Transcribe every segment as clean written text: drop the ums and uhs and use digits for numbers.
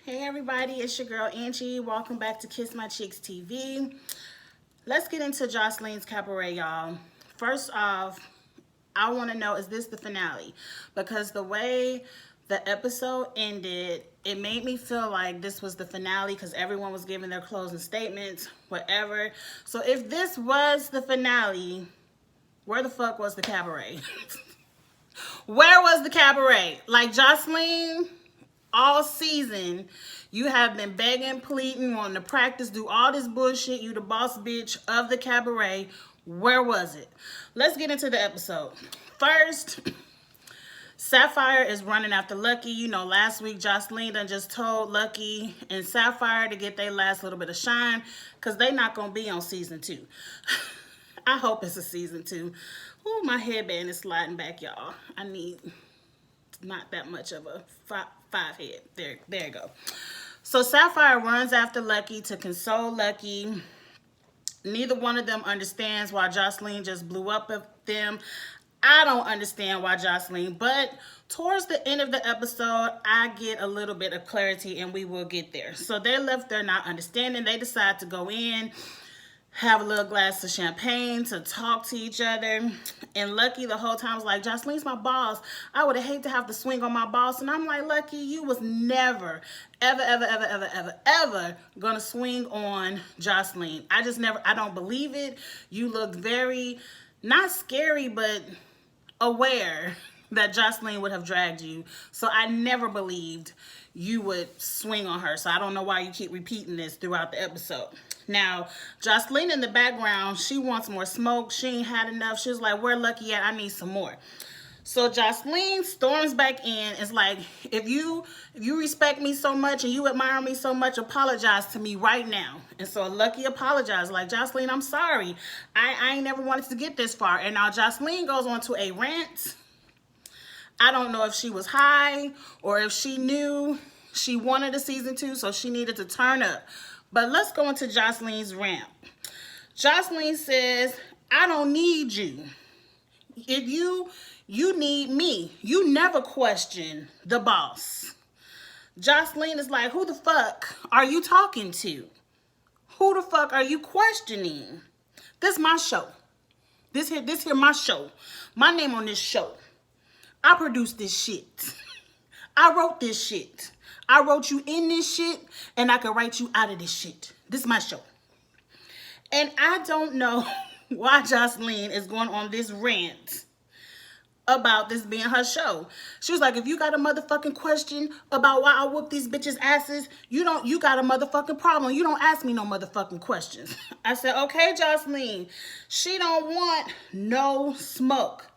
Hey everybody, it's your girl Angie. Welcome back to Kiss My Cheeks TV. Let's get into Joseline's Cabaret, y'all. First off, I want to know, is this the finale? Because the way the episode ended, it made me feel like this was the finale because everyone was giving their closing statements, whatever. So if this was the finale, where the fuck was the Cabaret? Where was the Cabaret? Like, Joseline, all season, you have been begging, pleading, wanting to practice, do all this bullshit. You the boss bitch of the Cabaret. Where was it? Let's get into the episode. First, Sapphire is running after Lucky. You know, last week Joseline done just told Lucky and Sapphire to get their last little bit of shine because they not going to be on season 2. I hope it's a season 2. Ooh, my headband is sliding back, y'all. I need not that much of a five head. There you go. So Sapphire runs after Lucky to console Lucky. Neither one of them understands why Joseline just blew up at them. I don't understand why Joseline, but towards the end of the episode, I get a little bit of clarity and we will get there. So they're left there not understanding. They decide to go in, have a little glass of champagne to talk to each other. And Lucky the whole time was like, Joseline's my boss. I would have hated to have to swing on my boss. And I'm like, Lucky, you was never, ever gonna swing on Joseline. I don't believe it. You looked very, not scary, but aware that Joseline would have dragged you. So I never believed you would swing on her. So I don't know why you keep repeating this throughout the episode. Now, Joseline in the background, she wants more smoke. She ain't had enough. She was like, where Lucky at? I need some more. So Joseline storms back in. It's like, if you respect me so much and you admire me so much, apologize to me right now. And so Lucky apologized, like, Joseline, I'm sorry. I ain't never wanted to get this far. And now Joseline goes on to a rant. I don't know if she was high or if she knew she wanted a season 2, so she needed to turn up. But let's go into Joseline's rant. Joseline says, I don't need you. If you need me. You never question the boss. Joseline is like, who the fuck are you talking to? Who the fuck are you questioning? This my show. This here my show. My name on this show. I produced this shit. I wrote this shit. I wrote you in this shit, and I can write you out of this shit. This is my show. And I don't know why Joseline is going on this rant about this being her show. She was like, if you got a motherfucking question about why I whoop these bitches' asses, you got a motherfucking problem. You don't ask me no motherfucking questions. I said, okay, Joseline. She don't want no smoke.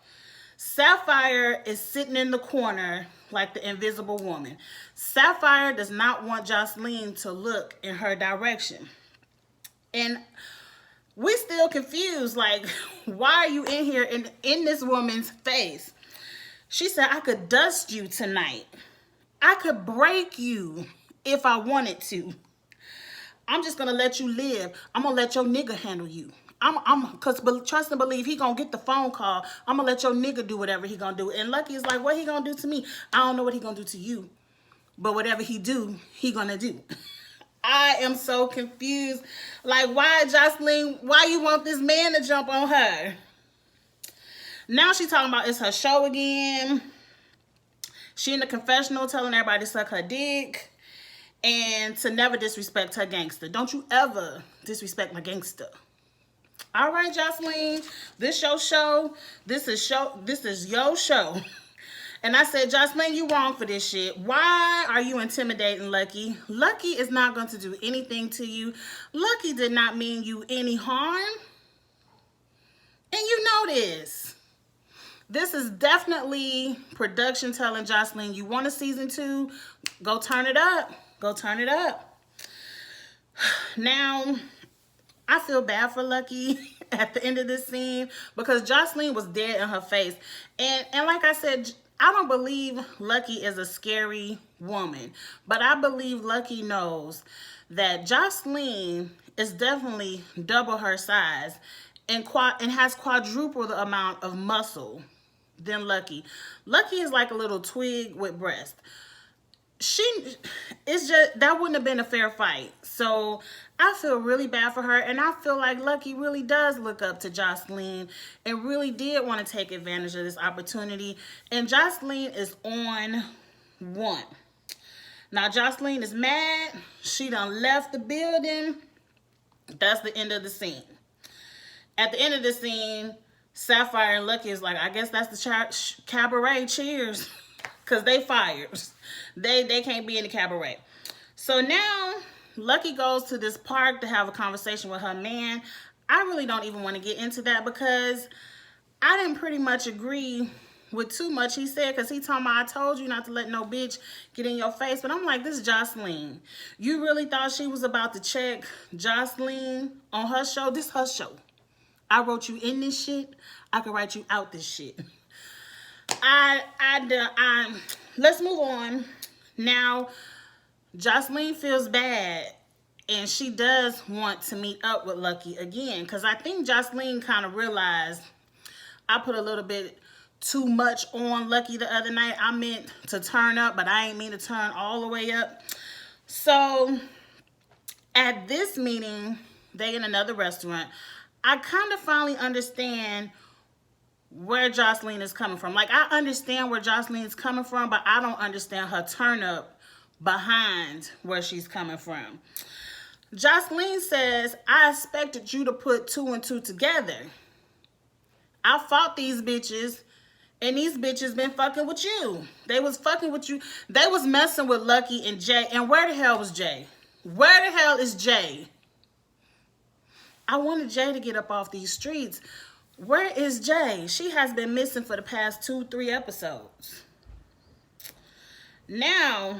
Sapphire is sitting in the corner like the invisible woman. Sapphire does not want Joseline to look in her direction. And we still confused, like, why are you in here in this woman's face? She said, I could dust you tonight. I could break you if I wanted to. I'm just going to let you live. I'm going to let your nigga handle you. Cause trust and believe he gonna get the phone call. I'm gonna let your nigga do whatever he gonna do. And Lucky is like, what he gonna do to me? I don't know what he gonna do to you, but whatever he do, he gonna do. I am so confused. Like, why, Joseline? Why you want this man to jump on her? Now she talking about it's her show again. She in the confessional telling everybody to suck her dick and to never disrespect her gangster. Don't you ever disrespect my gangster. All right, Joseline, this your show. This is your show. And I said, Joseline, you wrong for this shit. Why are you intimidating Lucky? Lucky is not going to do anything to you. Lucky did not mean you any harm. And you know this. This is definitely production telling Joseline, you want a season 2? Go turn it up. Go turn it up. Now, I feel bad for Lucky at the end of this scene because Joseline was dead in her face. And like I said, I don't believe Lucky is a scary woman. But I believe Lucky knows that Joseline is definitely double her size and has quadruple the amount of muscle than Lucky. Lucky is like a little twig with breast. she, it's just, that wouldn't have been a fair fight. So I feel really bad for her, and I feel like Lucky really does look up to Joseline and really did want to take advantage of this opportunity. And Joseline is on one. Now Joseline is mad. She done left the building. That's the end of the scene. At the end of the scene, Sapphire and Lucky is like, I guess that's the cabaret. Cheers. Because they fired. They can't be in the cabaret. So now Lucky goes to this park to have a conversation with her man. I really don't even want to get into that because I didn't pretty much agree with too much he said, because he told me, I told you not to let no bitch get in your face. But I'm like, this is Joseline. You really thought she was about to check Joseline on her show? This her show. I wrote you in this shit. I can write you out this shit. Let's move on. Now, Joseline feels bad, and she does want to meet up with Lucky again, because I think Joseline kind of realized I put a little bit too much on Lucky the other night. I meant to turn up, but I ain't mean to turn all the way up. So at this meeting, they in another restaurant, I kind of finally understand where Joseline is coming from. Like, I understand where Joseline is coming from, but I don't understand her turn up behind where she's coming from. Joseline says, I expected you to put 2 and 2 together. I fought these bitches, and these bitches been fucking with you. They was fucking with you. They was messing with Lucky and Jay. And where the hell was Jay? Where the hell is Jay? I wanted Jay to get up off these streets. Where is Jay? She has been missing for the past 2-3 episodes. Now,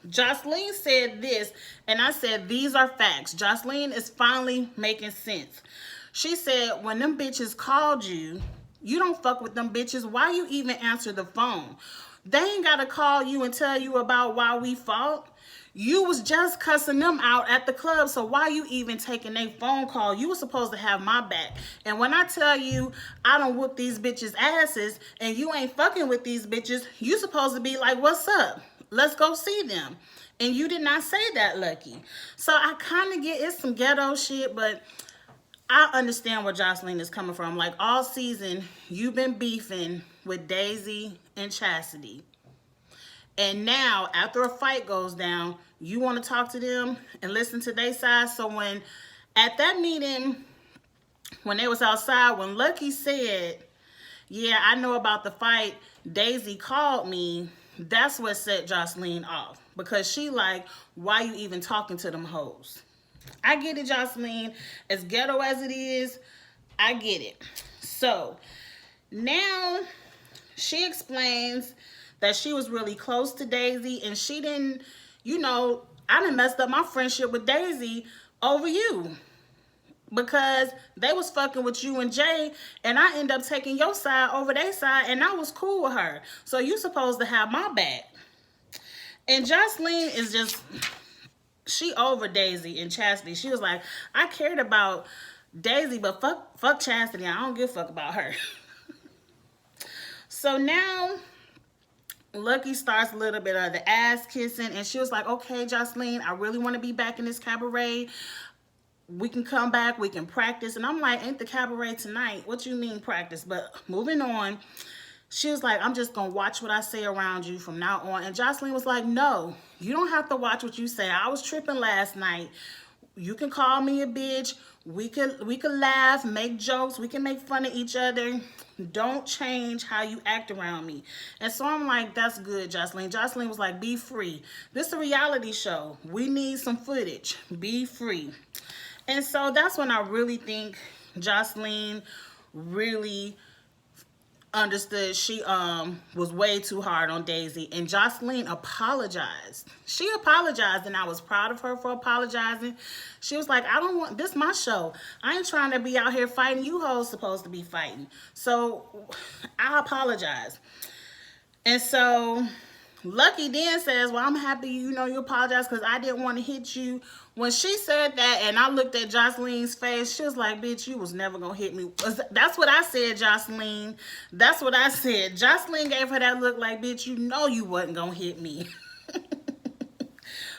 Joseline said this, and I said, these are facts. Joseline is finally making sense. She said, when them bitches called you, you don't fuck with them bitches. Why you even answer the phone? They ain't got to call you and tell you about why we fought. You was just cussing them out at the club, so why you even taking a phone call? You was supposed to have my back. And when I tell you I don't whoop these bitches' asses and you ain't fucking with these bitches, you supposed to be like, what's up? Let's go see them. And you did not say that, Lucky. So I kind of get, it's some ghetto shit, but I understand where Joseline is coming from. Like, all season, you've been beefing with Daisy and Chastity. And now, after a fight goes down, you want to talk to them and listen to their side. So when, at that meeting, when they was outside, when Lucky said, yeah, I know about the fight, Daisy called me, that's what set Joseline off. Because she like, why you even talking to them hoes? I get it, Joseline. As ghetto as it is, I get it. So, now, she explains that she was really close to Daisy, and she didn't, you know, I done messed up my friendship with Daisy over you. Because they was fucking with you and Jay, and I end up taking your side over their side, and I was cool with her. So you supposed to have my back. And Joseline is just, she over Daisy and Chastity. She was like, I cared about Daisy, but fuck Chastity. I don't give a fuck about her. So now, Lucky starts a little bit of the ass kissing, and she was like, okay, Joseline, I really want to be back in this cabaret. We can come back, we can practice. And I'm like, ain't the cabaret tonight? What you mean practice? But moving on, she was like, I'm just going to watch what I say around you from now on. And Joseline was like, no, you don't have to watch what you say. I was tripping last night. You can call me a bitch. We could laugh, make jokes. We can make fun of each other. Don't change how you act around me. And so I'm like, that's good, Joseline. Joseline was like, be free. This is a reality show. We need some footage. Be free. And so that's when I really think Joseline really understood she was way too hard on Daisy. And Joseline apologized. She apologized, and I was proud of her for apologizing. She was like, I don't want, this my show. I ain't trying to be out here fighting. You hoes supposed to be fighting. So I apologize. And so Lucky then says, well, I'm happy you apologize because I didn't want to hit you. When she said that, and I looked at Joseline's face, she was like, bitch, you was never going to hit me. That's what I said, Joseline. That's what I said. Joseline gave her that look like, bitch, you know you wasn't going to hit me.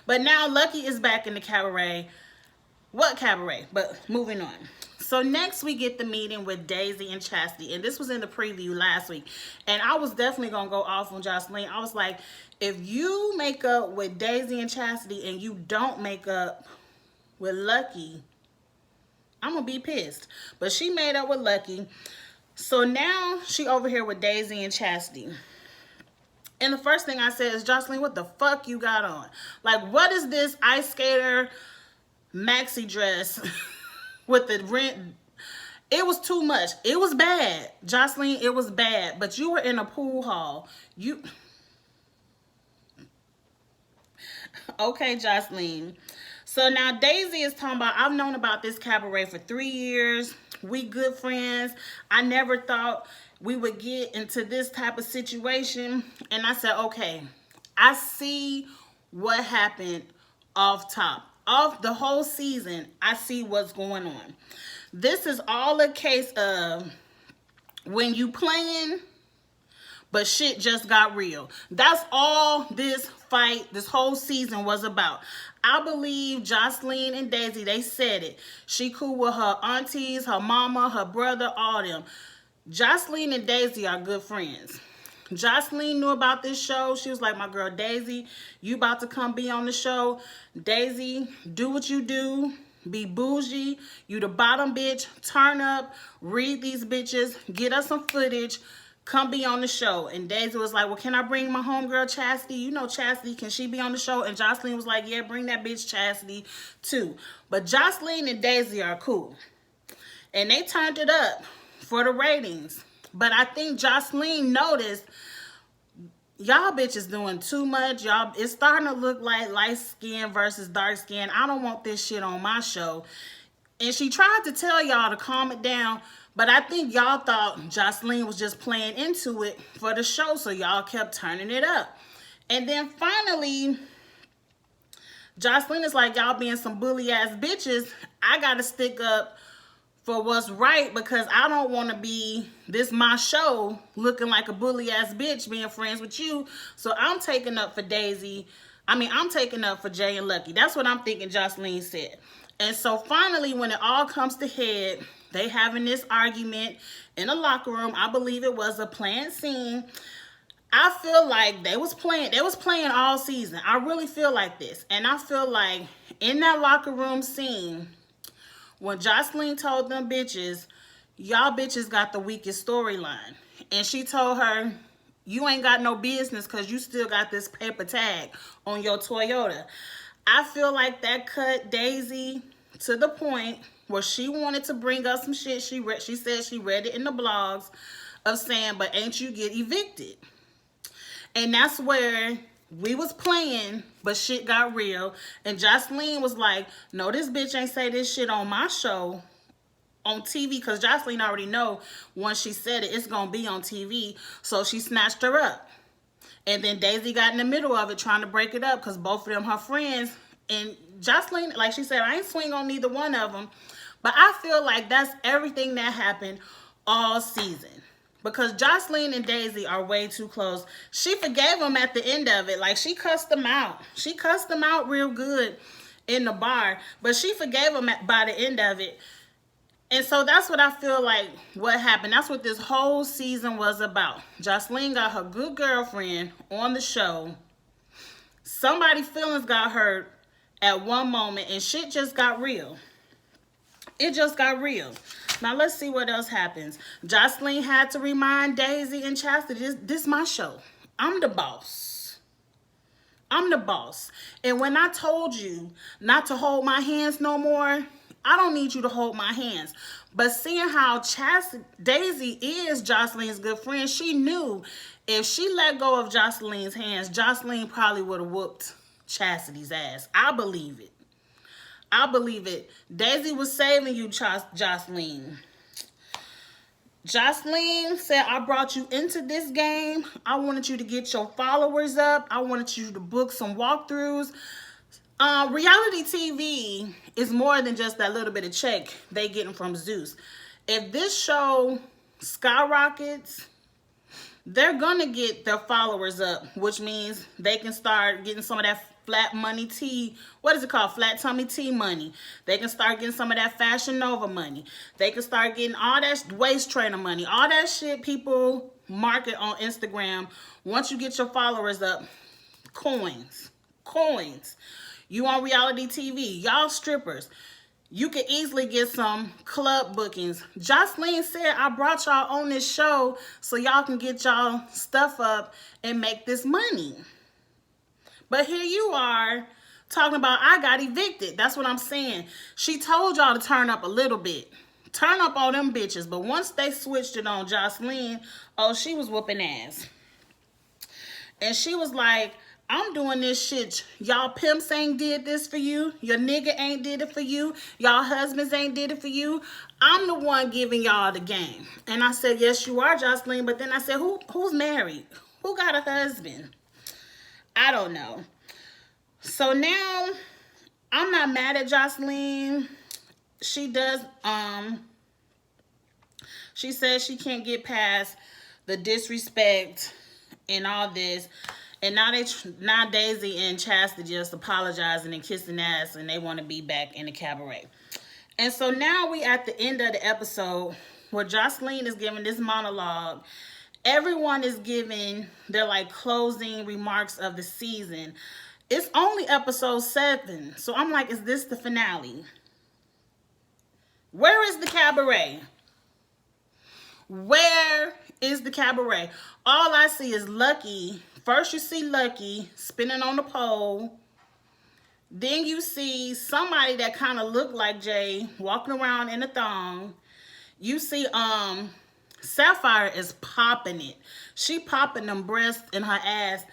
But now Lucky is back in the cabaret. What cabaret? But moving on. So next we get the meeting with Daisy and Chastity. And this was in the preview last week. And I was definitely going to go off on Joseline. I was like, if you make up with Daisy and Chastity and you don't make up with Lucky, I'm going to be pissed. But she made up with Lucky. So now she over here with Daisy and Chastity. And the first thing I said is, Joseline, what the fuck you got on? Like, what is this ice skater maxi dress with the rent? It was too much. It was bad. Joseline, it was bad. But you were in a pool hall. Okay, Joseline. So now Daisy is talking about, I've known about this cabaret for 3 years. We good friends. I never thought we would get into this type of situation. And I said, okay, I see what happened off top. Off the whole season, I see what's going on. This is all a case of when you playing, but shit just got real. That's all this fight, this whole season was about. I believe Joseline and Daisy, they said it. She cool with her aunties, her mama, her brother, all them. Joseline and Daisy are good friends. Joseline knew about this show. She was like, my girl Daisy, you about to come be on the show. Daisy, do what you do. Be bougie. You the bottom bitch. Turn up. Read these bitches. Get us some footage. Come be on the show. And Daisy was like, well, can I bring my homegirl Chastity? You know Chastity. Can she be on the show? And Joseline was like, yeah, bring that bitch Chastity too. But Joseline and Daisy are cool. And they turned it up for the ratings. But I think Joseline noticed, y'all bitches doing too much. Y'all, it's starting to look like light skin versus dark skin. I don't want this shit on my show. And she tried to tell y'all to calm it down. But I think y'all thought Joseline was just playing into it for the show. So y'all kept turning it up. And then finally, Joseline is like, y'all being some bully ass bitches. I got to stick up for what's right, because I don't want to be, this my show, looking like a bully ass bitch being friends with you. So I'm taking up for Daisy. I'm taking up for Jay and Lucky. That's what I'm thinking Joseline said. And so finally, when it all comes to head, they having this argument in a locker room. I believe it was a planned scene. I feel like they was playing all season. I really feel like this. And I feel like in that locker room scene, when Joseline told them bitches, y'all bitches got the weakest storyline. And she told her, you ain't got no business because you still got this paper tag on your Toyota. I feel like that cut Daisy to the point where she wanted to bring up some shit. She said she read it in the blogs of saying, but ain't you get evicted? And that's where we was playing, but shit got real. And Joseline was like, no, this bitch ain't say this shit on my show on TV, because Joseline already know once she said it, it's going to be on TV. So she snatched her up. And then Daisy got in the middle of it trying to break it up because both of them her friends. And Joseline, like she said, I ain't swing on neither one of them. But I feel like that's everything that happened all season. Because Joseline and Daisy are way too close. She forgave them at the end of it. Like, she cussed them out. She cussed them out real good in the bar. But she forgave them by the end of it. And so that's what I feel like what happened. That's what this whole season was about. Joseline got her good girlfriend on the show. Somebody's feelings got hurt at one moment. And shit just got real. It just got real. Now, let's see what else happens. Joseline had to remind Daisy and Chastity, this my show. I'm the boss. I'm the boss. And when I told you not to hold my hands no more, I don't need you to hold my hands. But seeing how Daisy is Joseline's good friend, she knew if she let go of Joseline's hands, Joseline probably would have whooped Chastity's ass. I believe it. I believe it. Daisy was saving you, Joseline. Joseline said, I brought you into this game. I wanted you to get your followers up. I wanted you to book some walkthroughs. Reality TV is more than just that little bit of check they getting from Zeus. If this show skyrockets, they're gonna get their followers up, which means they can start getting some of that flat money tea. What is it called? Flat tummy tea money. They can start getting some of that Fashion Nova money. They can start getting all that waist trainer money. All that shit people market on Instagram. Once you get your followers up, coins. Coins. You on reality TV. Y'all strippers. You can easily get some club bookings. Joseline said, I brought y'all on this show so y'all can get y'all stuff up and make this money. But here you are talking about I got evicted. That's what I'm saying. She told y'all to turn up a little bit. Turn up on them bitches. But once they switched it on Joseline, oh, she was whooping ass. And she was like, I'm doing this shit. Y'all pimps ain't did this for you. Your nigga ain't did it for you. Y'all husbands ain't did it for you. I'm the one giving y'all the game. And I said, yes, you are, Joseline. But then I said, who's married? Who got a husband? I don't know. So now, I'm not mad at Joseline. She does, she says she can't get past the disrespect and all this. And now Daisy and Chastity just apologizing and kissing ass, and they want to be back in the cabaret. And so now we at the end of the episode where Joseline is giving this monologue. Everyone is giving their like closing remarks of the season. It's only episode 7. So I'm like, is this the finale? Where is the cabaret? Where is the cabaret? All I see is Lucky. First you see Lucky spinning on the pole. Then you see somebody that kind of looked like Jay walking around in a thong. You see Sapphire is popping it. She popping them breasts and her ass.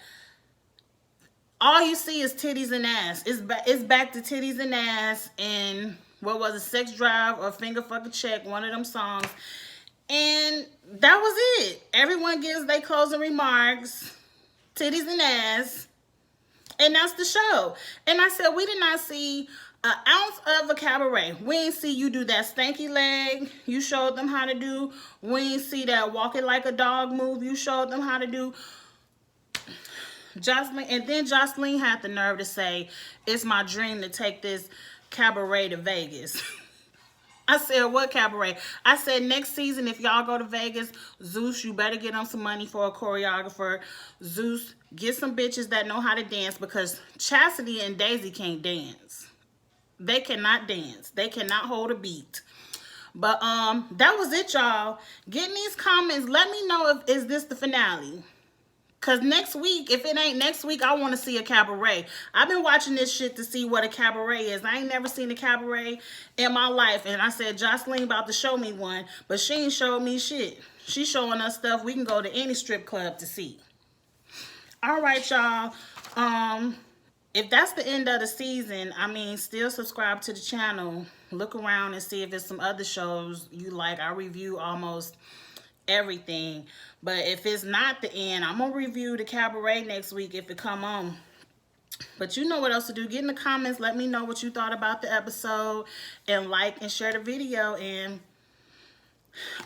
All you see is titties and ass. It's back to titties and ass and what was it, Sex Drive or Finger Fuck a Check, one of them songs. And that was it. Everyone gives their closing remarks. Titties and ass. And that's the show. And I said, we did not see an ounce of a cabaret. We ain't see you do that stanky leg. You showed them how to do. We ain't see that walking like a dog move. You showed them how to do. Joseline, and then Joseline had the nerve to say, it's my dream to take this cabaret to Vegas. I said, what cabaret? I said, next season, if y'all go to Vegas, Zeus, you better get them some money for a choreographer. Zeus, get some bitches that know how to dance because Chastity and Daisy can't dance. They cannot dance. They cannot hold a beat. But that was it, y'all. Get in these comments. Let me know if is this the finale. Because next week, if it ain't next week, I want to see a cabaret. I've been watching this shit to see what a cabaret is. I ain't never seen a cabaret in my life. And I said, Joseline about to show me one. But she ain't showed me shit. She's showing us stuff we can go to any strip club to see. All right, y'all. If that's the end of the season, I mean, still subscribe to the channel. Look around and see if there's some other shows you like. I review almost everything. But if it's not the end, I'm gonna review the cabaret next week if it come on. But you know what else to do. Get in the comments. Let me know what you thought about the episode. And like and share the video. And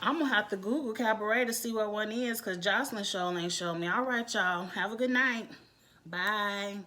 I'm gonna have to Google cabaret to see what one is. Because Joseline show ain't showed me. All right, y'all. Have a good night. Bye.